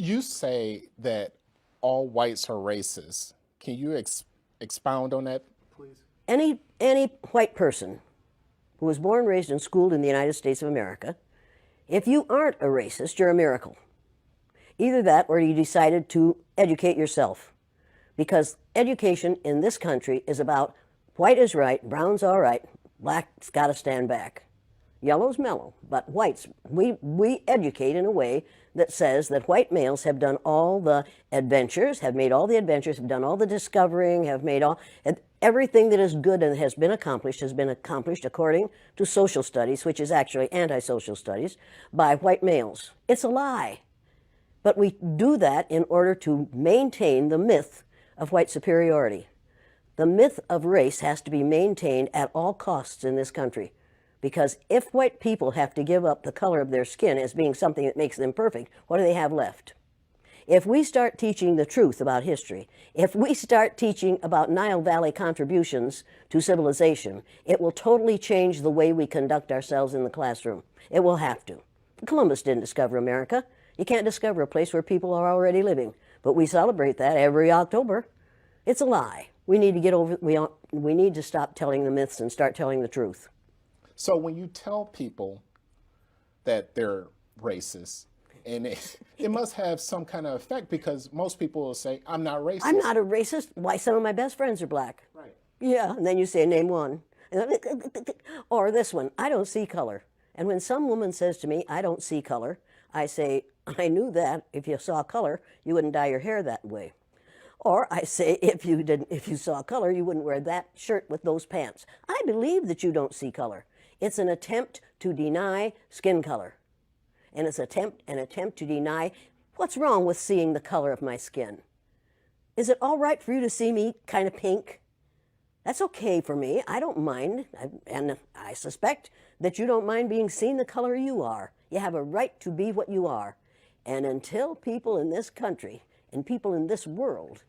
You say that all whites are racist. Can you expound on that, please? Any white person who was born, raised, and schooled in the United States of America, if you aren't a racist, you're a miracle. Either that or you decided to educate yourself. Because education in this country is about white is right, brown's all right, black's got to stand back. Yellow's mellow, but whites, we educate in a way that says that white males have done all the adventures, have made all the adventures, have done all the discovering, have made all, everything that is good and has been accomplished according to social studies, which is actually anti-social studies, by white males. It's a lie. But we do that in order to maintain the myth of white superiority. The myth of race has to be maintained at all costs in this country. Because if white people have to give up the color of their skin as being something that makes them perfect, what do they have left? If we start teaching the truth about history, if we start teaching about Nile Valley contributions to civilization, it will totally change the way we conduct ourselves in the classroom. It will have to. Columbus didn't discover America. You can't discover a place where people are already living. But we celebrate that every October. It's a lie. We need to get over, we need to stop telling the myths and start telling the truth. So when you tell people that they're racist, and it must have some kind of effect because most people will say, I'm not racist. I'm not a racist. Why, some of my best friends are black. Right. Yeah, and then you say, name one. Or this one, I don't see color. And when some woman says to me, I don't see color, I say, I knew that. If you saw color, you wouldn't dye your hair that way. Or I say, if you saw color, you wouldn't wear that shirt with those pants. I believe that you don't see color. It's an attempt to deny skin color. And it's an attempt to deny what's wrong with seeing the color of my skin. Is it all right for you to see me kind of pink? That's okay for me. I don't mind. And I suspect that you don't mind being seen the color you are. You have a right to be what you are. And until people in this country and people in this world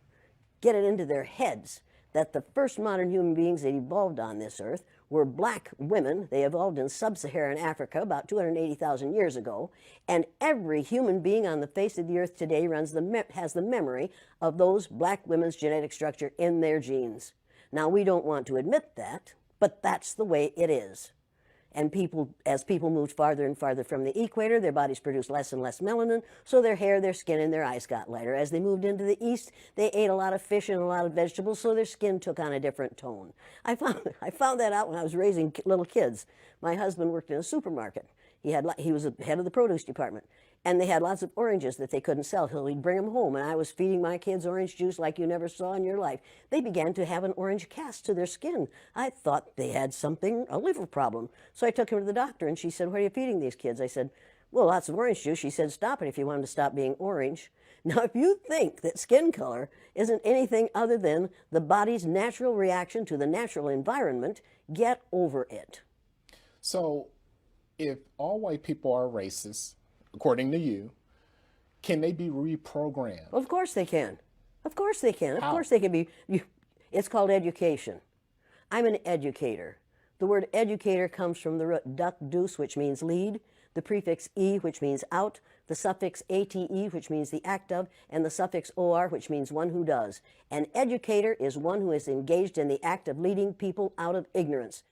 get it into their heads that the first modern human beings that evolved on this earth were black women. They evolved in sub-Saharan Africa about 280,000 years ago, and every human being on the face of the earth today has the memory of those black women's genetic structure in their genes. Now, we don't want to admit that, but that's the way it is. And as people moved farther and farther from the equator, their bodies produced less and less melanin, so their hair, their skin, and their eyes got lighter. As they moved into the east, they ate a lot of fish and a lot of vegetables, so their skin took on a different tone. I found that out when I was raising little kids. My husband worked in a supermarket. He was the head of the produce department, and they had lots of oranges that they couldn't sell, so he'd bring them home, and I was feeding my kids orange juice like you never saw in your life. They began to have an orange cast to their skin. I thought they had a liver problem. So I took him to the doctor, and she said, what are you feeding these kids? I said, well, lots of orange juice. She said, stop it if you want them to stop being orange. Now, if you think that skin color isn't anything other than the body's natural reaction to the natural environment, get over it. So if all white people are racist, according to you, can they be reprogrammed? Of course they can. Of course they can. Of How? course they can be. It's called education. I'm an educator. The word educator comes from the root duc dus, which means lead, the prefix e, which means out, the suffix ate, which means the act of, and the suffix or, which means one who does. An educator is one who is engaged in the act of leading people out of ignorance.